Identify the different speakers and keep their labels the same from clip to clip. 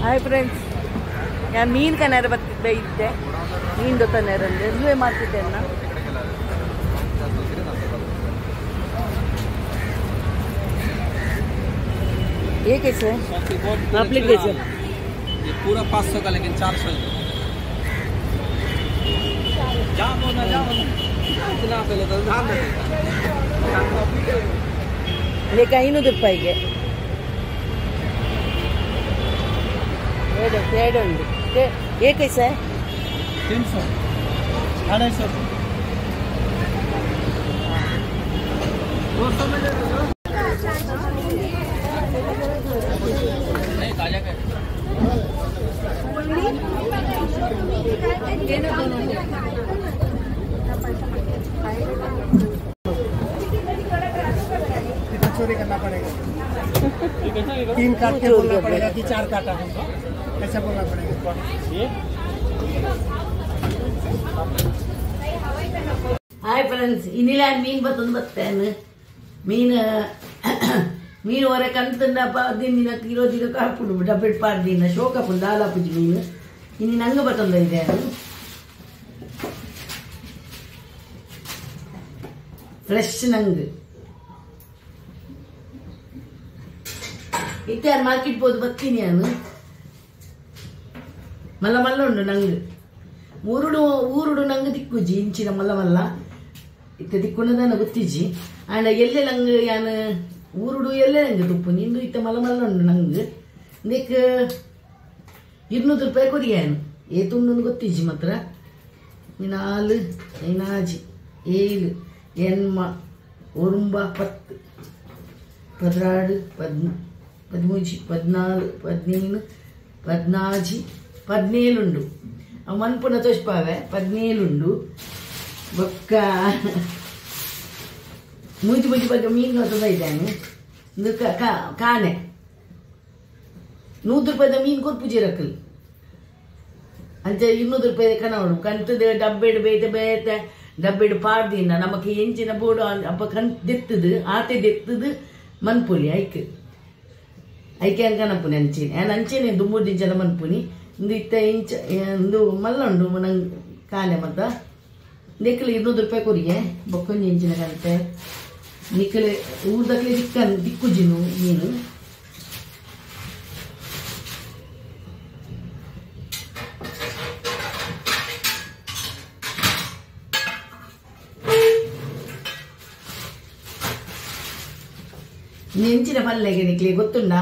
Speaker 1: Hi friends या mean का नेर बेइद्दे mean दोता नेरल्ली ಎಲ್ಲೇ ಮಾಡ್ತಿದ್ದೆ ಅಣ್ಣ ये कैसे पापलेट कैसे
Speaker 2: ये पूरा 500 का लेकिन 400 जाओ ना इतना पहले तो ध्यान
Speaker 1: लेकिन 500 ರೂಪಾಯಿಗೆ ಎರಡು ಉಂಟು ये कैसा है
Speaker 2: 300 250 200 में दे दो नहीं ताजा का
Speaker 3: चोरी करना पड़ेगा 3 काट के बोलना पड़ेगा कि 4 काटा होगा ऐसा बोलना पड़ेगा
Speaker 1: हाय फ्रेंड्स ಇನ್ನಿಲ್ಲ ಮೀನು ಬರ್ತೇನೆ ಮೀನು ಹೊರ ಕಂತಂದಪ್ಪ ದಿನ ಕಿಲೋ ದಿನ ಕಾಪುಡು ಡಬ್ಬೆಟ್ ಪಾಡ್ದಿನ ಶೋಕಪುಂಡು ದಾಲಾಪುಜಿ ಮೀನು ಇನ್ನು ನಂಗೆ ಬರ್ತಂದಿದೆ ಫ್ರೆಶ್ ನಂಗೆ ಇತ್ತೆ ಮಾರ್ಕೆಟ್ ಹೋದ್ ಬರ್ತೀನಿ ನಾನು ಮಲ್ಲ ಮಲ್ಲ ಉಂಡು ನಂಗೆ ಊರುಡು ನಂಗೆ ದಿಕ್ಕುಜಿ ಇಂಚಿನ ಮಲ್ಲ ಮಲ್ಲ ಇತ್ತೆ ದಿಕ್ಕುಂಡದನ್ನ ಗೊತ್ತಿಜ್ಜಿ ಆಂಡ ಎಲ್ಲೆ ನಂಗೆ ಯಾನು ಊರುಡು ಎಲ್ಲೆ ನಂಗೆ ತುಪ್ಪು ನಿಂದು ಇತ್ತೆ ಮಲ್ಲ ಮಲ್ಲ ಉಂಡು ನಂಗೆ ಇದಕ್ಕೆ 200 ರೂಪಾಯಿ ಕೊರಿಯಾನು ಏತುಂಡು ಗೊತ್ತಿಜ್ಜಿ ಮಾತ್ರ 4 5 7 8 9 10 16 13 14 15 14 17 ಉಂಡು ಅವು ಮನ್ಪುನ ತೋಷ್ಪಾವೆ 17 ಉಂಡು ಬೊಕ್ಕ ಮೂಜಿ ಬಗ್ಗೆ ಮೀನು ತಂದಿದ್ದಾನೆ ಇದು ಕಾಣೆ 100 ರೂಪಾಯಿದ ಮೀನು ಕೊರ್ಪುಜಿ ರಕ್ಕಲ್ ಅಂಚ 200 ರೂಪಾಯಿ ಕನವಡು ಕಂತದ ಡಬ್ಬೆಡು ಬೇಯ್ತೆ ಡಬ್ಬೆಡು ಪಾಡ್ದಿನ ನಮಗೆ ಎಂಚಿನ ಬೋಡು ಅಪ್ಪ ಕಂತ ದೆತ್ತದು ಆತೆ ದೆತ್ತದು ಮನ್ಪುಲಿ ಐಕೆ ಅನ್ಕನಪ್ಪುನಿ ಅಂಚೇನೆ ಅಂಚೇನೆ ದುಮ್ಮೂರು ದಿಂಚದ ಮನ್ಪುನಿ ಇಂದು ಇತ್ತ ಇಂಚ ಇಂದು ಮಲ್ಲ ಉಂಡು ನಂಗೆ ಕಾಣೆ ಮತ್ತ ನಿಕ್ಕಲು 200 ರೂಪಾಯಿ ಕೊರಿಗೆ ಬೊಕ್ಕೊಂಜಿ ಇಂಚಿನ ಕಂತೆ ನಿಕ್ಕಲೆ ಊರ್ದಕ್ಲೆ ದಿಕ್ಕುಜಿನು ಮೀನು ನೆಂಚಿನ ಪಲ್ಲೆಗೆ ನಿಕ್ಲಿ ಗೊತ್ತುಂಡ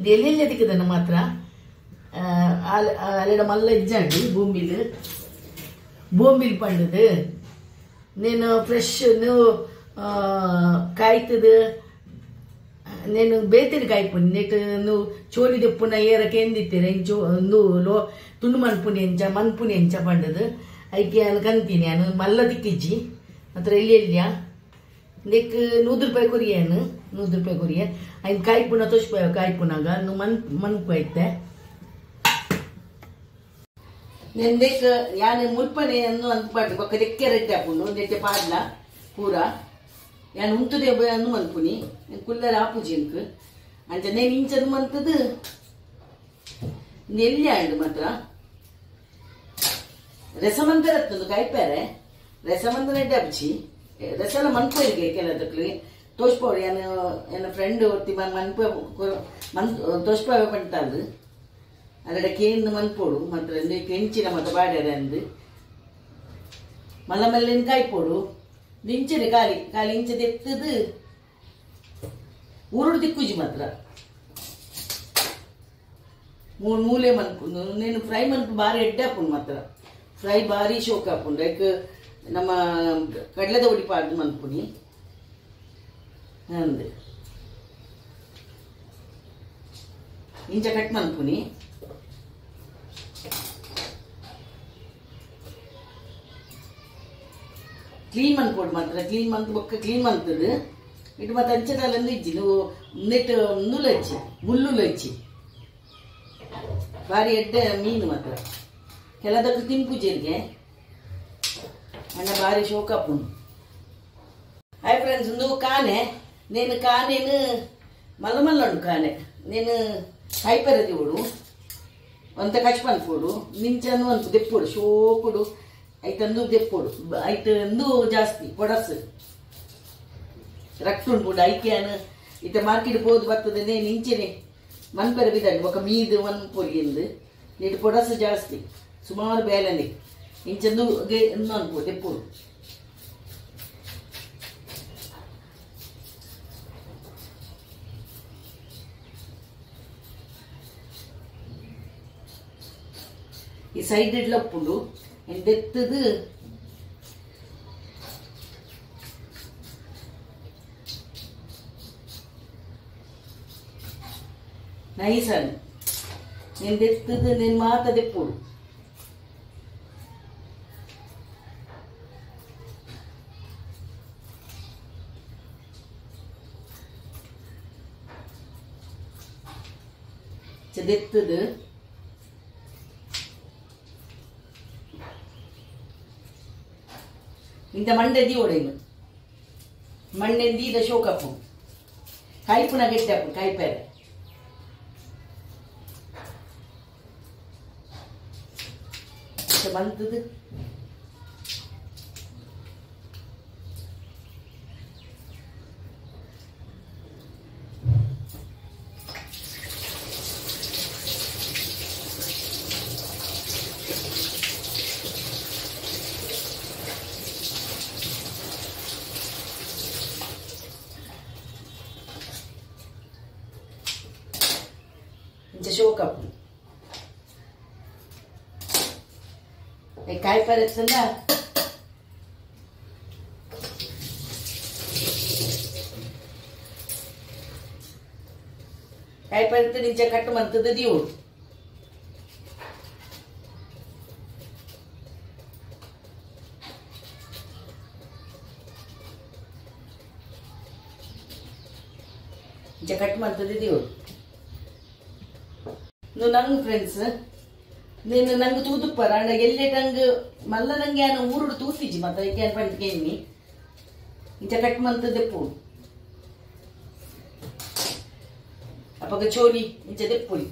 Speaker 1: ಎಲ್ಲೆಲ್ಲ ದಿಕ್ಕದನ್ನ ಮಾತ್ರ ಅಲ್ಲೆಡ ಮಲ್ಲ ಇಜ್ಜಾಂಡು ಬೋಂಬಿಲ್ ಪಂಡದು నేను ಫ್ರೆಶ್ ಕಾಯ್ತದ నేను ಬೇತಿನ ಕಾಯ್ಪುನಿ ನೆಟ್ ಚೋಲಿ ದೆಪ್ಪುನ ಏರಕ್ಕೆ ಎಂದಿತ್ತೇನೆ ಇಂಚು ಲೋ ತುಂಡು ಮನ್ಪುನಿ ಎಂಚ ಪಂಡದು ಐಕೆ ಕಂತೀನಿ ನಾನು ಮಲ್ಲ ದಿಕ್ಕಿಜ್ಜಿ ಮಾತ್ರ ಎಲ್ಲಿಯ ನೆಕ್ 100 ರೂಪಾಯಿ ಕೊರಿಯೇನು 100 ರೂಪಾಯಿ ಕೊರಿಯೆ ಐದು ಕಾಯ್ಪುನ ತೋಷ್ಪಾಯ ಕಾಯ್ಪುನಾಗ ಮನ್ಪು ಐತೆ ನೆಂದೇಕ ಯಾನು ಮುಲ್ಪನೆ ಅನ್ನು ಅಂದ್ಪಾಡು ಬೊಕ್ಕ ದೆಕ್ಕೆ ರೆಡ್ಡಿ ಹಾಪುಂಡು ನೆಟ್ಟೆ ಪಾಡ್ಲ ಪೂರ ಯಾನು ಉಂಟುದೆ ಅನ್ನು ಮನ್ಪುನಿ ಕುಲ್ಲರ ಆಪುಜಿ ಅಂಕ್ ಅಂಚ ನೇನು ಇಂಚದು ಮಂತದು ನೆಲ್ಲಿ ಆಂಡು ಮಾತ್ರ ರಸಮಂತರ ಕಾಯ್ಪಾರೆ ರಸಮಂತರ ಎಡ್ಡೆ ಹಬ್ಚಿ ರಸಲ ಮನ್ಪೋರಿಗೆ ಕೆಲದಕ್ಕೆ ತೋಷ್ಪೋಡು ಏನ ಫ್ರೆಂಡ್ ಒತ್ತಿ ತೋಷ್ಪಾವೆ ಪಂಟಾದು ಅದರ ಕೇಂದ್ರ ಮನ್ಪೋಡು ಮಾತ್ರ ಕೆಂಚಿನ ಮತ ಬಾಡ್ಯಾರ ಅಂದು ಮಲ್ಲ ಮಲ್ಲೆನ್ ಕಾಯ್ಪೋಡು ದಿಂಚನೆ ಕಾಲಿ ಇಂಚದ ಎತ್ತದು ಊರುಡು ದಿಕ್ಕುಜಿ ಮಾತ್ರ ಮೂಲೆ ಮನ್ಪುಂಡು ನೀನು ಫ್ರೈ ಮನ್ಪು ಬಾರಿ ಎಡ್ಡೆ ಹಾಪುಂಡು ಮಾತ್ರ ಫ್ರೈ ಬಾರಿ ಶೋಕ ಹಾಪುಂಡು ಲೈಕ್ ನಮ್ಮ ಕಡಲೆದ ಒಡಿ ಪಾಡ್ದು ಮನ್ಪುನಿ ಅಂದು ಇಂಚ ಕಟ್ ಮನ್ಪುನಿ ಕ್ಲೀನ್ ಮನ್ಪೋಡು ಮಾತ್ರ ಕ್ಲೀನ್ ಮಂತ್ ಬೊಕ್ಕ ಕ್ಲೀನ್ ಮಂತದು ಇಟ್ಟು ಮತ್ತೆ ಅಂಚದಲ್ಲಂದು ಇಜ್ಜಿ ನೀವು ನೆಟ್ ಮುಳ್ಳು ಹಚ್ಚಿ ಬಾರಿ ಎಡ್ಡೆ ಮೀನು ಮಾತ್ರ ಕೆಲದಕ್ಕೆ ತಿಂಪುಜಿರ್ಗೆ ಅಣ್ಣ ಬಾರಿ ಶೋಕಪ್ಪುಂಡು ಹಾಯ್ ಫ್ರೆಂಡ್ಸ್ ಒಂದು ಕಾನೆ నేను కానేను మల్లమల్ల ఉండు కానే నేను ಕಾಯಿಪರದಿವಡು ಒಂತ ಕಚ್ಪನ್ಪೋಡು ನಿಂಚನು ಅಂತ ದೆಪ್ಪೋಡು ಶೋಕುಡು ಐತಂದು ದೆಪ್ಪೋಡು ಐತಂದು ಜಾಸ್ತಿ ಕೊಡಸು ರಕ್ತುಂಡು ಐಕ್ಯಾನ ಇತ ಮಾರ್ಕೆಟ್ ಹೋದ್ ಬರ್ತದೆ ನಿಂಚೆನೆ ಮನ್ಪೆರ ಬಿದ್ದಲ್ಲಿ ఒక ಮೀದು ಒನ್ ಪೊರಿಯಿಂದ ನೀಡು ಕೊಡಸು ಜಾಸ್ತಿ ಸುಮಾರು ಬೇಲನೆ ಇಂಚಂದು ಅನ್ಪೋ ದೆಪ್ಪೋಡು ಈ ಸೈಡ್ ಇಡ್ಲಪ್ಪುಂಡು ಎಂದೆತ್ತದು ನೈಸನ್ ಎಂದೆತ್ತದು ನಿನ್ ಮಾತದೆಪ್ಪುಡು ചെതെത്തത് ಇಂದ ಮಂಡೆದಿ ಒಡೆನು ಮಂಡೆಂದಿ ದ ಶೋಕಪ್ಪು ಕಾಯ್ಪುನ ಗೆಟ್ಟಪ್ಪು ಕಾಯ್ಪೆರೆ ಬಂತದು ಶೋಕಪ್ಪು ಕಾಯಿಪಲ್ಲೆ ಎತ್ತಲ್ಲ ಕಾಯಿಪಲ್ಲೆ ನಿಂಚೆ ಕಟ್ಟು ಮಂತದ ದೀವು ನಿಂಚೆ ಕಟ್ಟು ಮಂತದ ದೀವು ನಂಗೆ ಫ್ರೆಂಡ್ಸ್ ನೀನು ನಂಗೆ ತೂದುಪ್ಪರ ಅಂಡ ಎಲ್ಲೇ ನಂಗೆ ಮಲ್ಲ ನಂಗೆ ಏನು ಊರುಡು ತೂತಿಜಿ ಮತ್ತೆ ಏನು ಪಂಡ್ಕೇನಿ ಇಂಚ ಕಟ್ ಮಂತದೆಪ್ಪು ಅಪ್ಪಗ ಚೋಲಿ ಇಂಚ ದೆಪ್ಪುಳಿ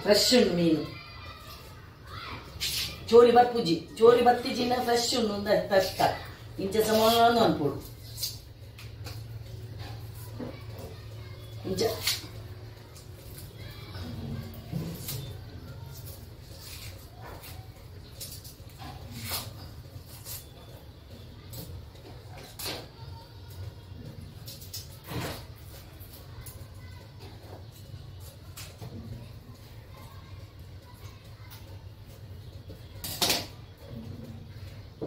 Speaker 1: ಫ್ರೆಶ್ ಉಂಡು ಮೀನು ಚೋಲಿ ಬರ್ಪುಜಿ ಚೋಲಿ ಬತ್ತಿಜಿನ ಫ್ರೆಶ್ ಉಂಡು ತಷ್ಟ ಇಂಚ ಸಮಾನ ಅನ್ಪೋಡು ಇಂಚ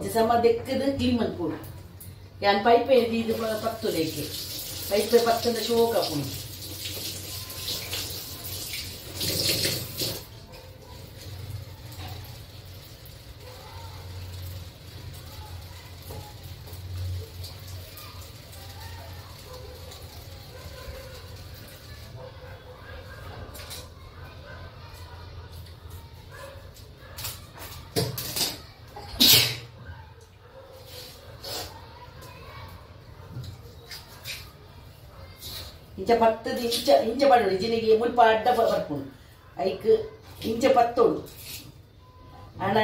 Speaker 1: sama dekkada clean manpodu yan pipe di ಇದು ಪತ್ತು ಲೇಕೆ ಪೈಪ್ ಪತ್ತದ ಶೋಕ ಪುಣಿ ಇಂಚ ಪತ್ತದ ಇಂಚ ಪಡೋಡು ಜಿನಿಗೆ ಮುಲ್ಪ ಅಡ್ಡ ಬರ್ಪುಂಡು ಐಕ್ ಇಂಚ ಪತ್ತೋಡು ಅಣ್ಣ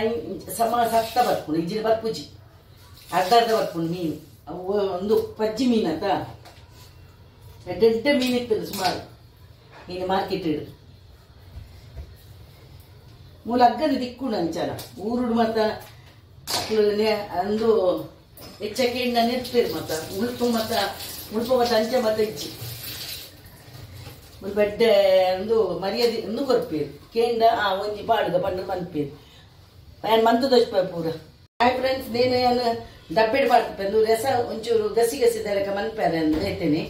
Speaker 1: ಸಮ ಸತ್ತ ಬರ್ಪುಂಡು ಇಜಿನ ಬರ್ಪುಜಿ ಅರ್ಧ ಅರ್ಧ ಬರ್ಪುಂಡು ಮೀನು ಅವು ಒಂದು ಪಜ್ಜಿ ಮೀನತ ದೊಡ್ಡ ಮೀನು ಇರ್ತದೆ ಸುಮಾರು ಮೀನು ಮಾರ್ಕೆಟ್ ಇಡು ಮೂಲ ಅಗ್ಗದ ದಿಕ್ಕುಂಡು ಅಂಚನ ಊರುಡು ಮತ್ತ ಅಂದು ಹೆಚ್ಚಕ್ಕೆ ಎಣ್ಣೆ ನಿರ್ತೀರಿ ಮತ್ತ ಮುಳ್ಪು ಮತ್ತ ಮುಳ್ಪು ಮತ್ತ ಅಂಚೆ ಮತ್ತ ಇಜ್ಜಿ ಬೆಡ್ಡ ಒಂದು ಮರ್ಯಾದೆ ಒಂದು ಕೊರ್ಪೇರು ಕೇಂಡ ಒಂಜಿ ಪಾಡುಗ ಪಂಡು ಮನ್ಪೇರು ನಾನು ಮಂತದಷ್ಟು ಪೂರ ಹಾಯ್ ಫ್ರೆಂಡ್ಸ್ ನೇನು ಏನು ದಪ್ಪೆಡು ಪಾಡ್ತೇನೆ ರಸ ಒಂಚೂರು ಗಸಿ ಗಸಿದರಕ ಮನ್ಪೇರೆ ಅಂತ ಹೇಳ್ತೇನೆ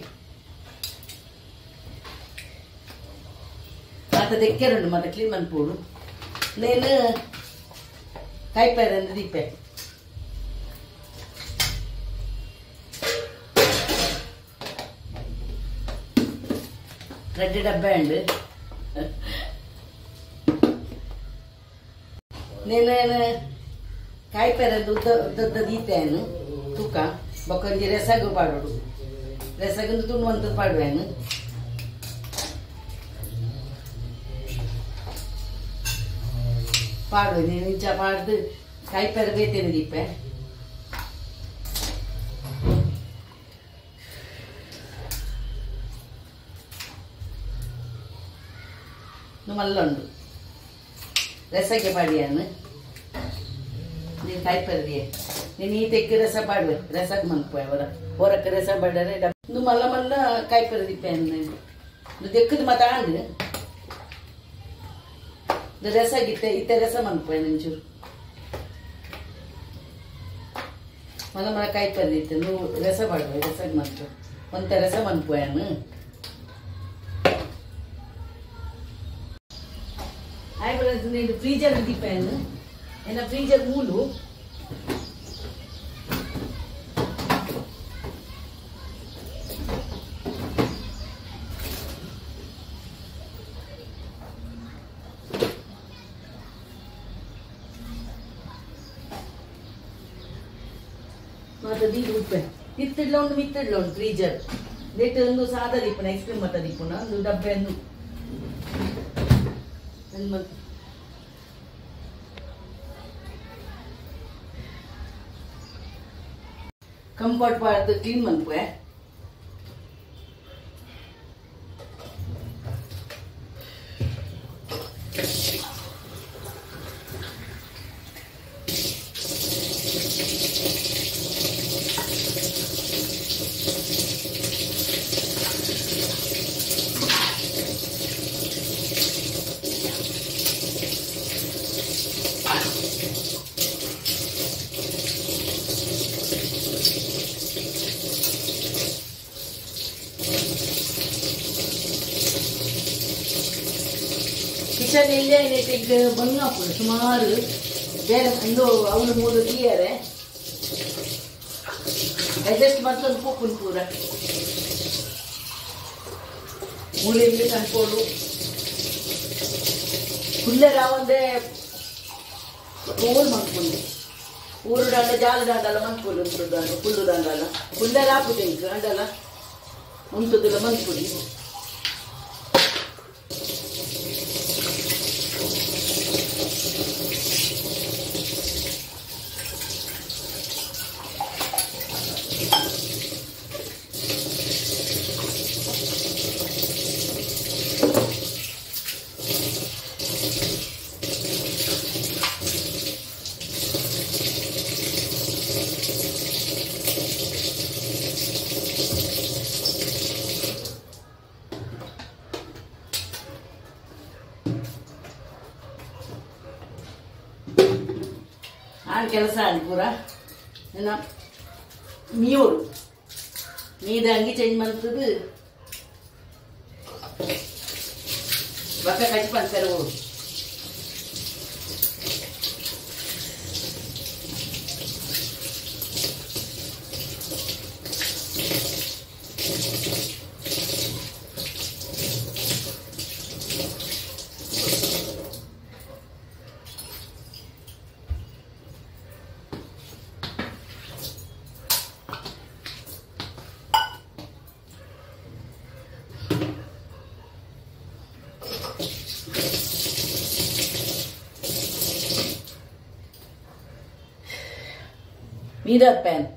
Speaker 1: ಮತ್ತೆ ತೆಕ್ಕೆರುಂಡು ಮತ್ತೆ ಕ್ಲೀನ್ ಮನ್ಪೂಡು ನೇನು ಕಾಯ್ಪೇರೆ ಅಂದ್ರೆ ದೀಪೆ ರೆಡ್ ಡಬ್ಬೆ ಉಂಡು నేను ಕಾಯಿಪೇರದ್ದು ಉದ್ದ ದೀತೆಯನ್ನು ತೂಕ ಬೊಕ್ಕೊಂಜಿ ರಸಗು ಪಾಡೋಡು ರಸಗಂದು ತುಣ್ಣುವಂಥದ್ದು ಪಾಡುವೇನು ಪಾಡುವೆ ನೀನು ಇಂಚ ಪಾಡ್ದು ಕಾಯಿಪೇರ ಬೇತೇನೆ ದೀಪೆ ಮಲ್ಲ ಉಂಡು ರಸಕ್ಕೆ ಪಾಡಿಯನ್ನು ನೀನು ಕಾಯಿಪೇರದಿಯೇ ನೀನು ಈ ತೆಗ್ಗಿ ರಸ ಪಾಡುವೆ ರಸಕ್ಕೆ ಮನ್ಪು ಅವರ ಹೊರಕ್ಕೆ ರಸ ಬಾಡರೆ ಮಲ್ಲ ಮಲ್ಲ ಕಾಯಿಪೇರ ದೀಪೆ ತೆಕ್ಕದು ಮಾತಾಂಡು ರಸ ಗಿತ್ತೆ ಇತ್ತೆ ರಸ ಮನ್ಪು ನಂಚೂರು ಮಲ್ಲ ಮಲ್ಲ ಕಾಯಿಪೇರ ದಿತ್ತೆ ನೀವು ರಸ ಪಾಡುವೆ ರಸಕ್ಕೆ ಮನ್ಪು ಒಂತ ರಸ ಮನ್ಪು ಫ್ರೀಜರ್ ದೀಪೇನು ಏನ ಫ್ರೀಜರ್ ಮೂಲು ಮತ್ತೆ ದೀಪ ಉಪ್ಪೆ ಇತ್ತಿಡ್ಲ ಉಂಟು ಮಿತ್ತಿಡ್ಲ ಉಂಟು ಫ್ರೀಜರ್ ನೆಟ್ ಒಂದು ಸಾದಾ ದೀಪನ ಐಸ್ ಕ್ರೀಮ್ ಮತ್ತ ದೀಪನ ಒಂದು ಡಬ್ಬೆಯನ್ನು ಕಂಫರ್ಟ್ ಪಾಡ್ದು ಕ್ಲೀನ್ ಮನ್ಪೆ ಕಿಚನ್ ಇಲ್ಲೇ ನೆಟ್ಟಿಗೆ ಬಂಗಾಪುರ ಸುಮಾರು ಬೇರೆ ಒಂದು ಅವಳು ಮೂರು ತೀಯರೆ ಅಡ್ಜಸ್ಟ್ ಮತ್ತೊಂದು ಪೂಪುನ್ ಪೂರ ಮೂಲಿಂದ ಕನ್ಕೋಡು ಕುಲ್ಲರ ಒಂದೇ ತೋಲ್ ಮನ್ಕೊಂಡು ಊರು ದಾಂಡ ಜಾಲ ದಾಂಡಲ್ಲ ಮನ್ಕೋಲು ಕುಲ್ಲು ದಾಂಡಲ್ಲ ಕುಲ್ಲರ ಹಾಕುದಿಂಕ್ ಅಡಲ್ಲ ಮುಂತದಲ್ಲ ಮನ್ಕೊಡಿ ಕೆಲಸ ಆಗಿ ಪೂರ ಮೀಯೋರು ಮೀದ ಅಂಗಿ ಚೇಂಜ್ ಮಾಡ್ತದ ಬಕ್ಕ ಕಟ್ಟಿ ಪಂಚರ ಹೋರು Mirror pen.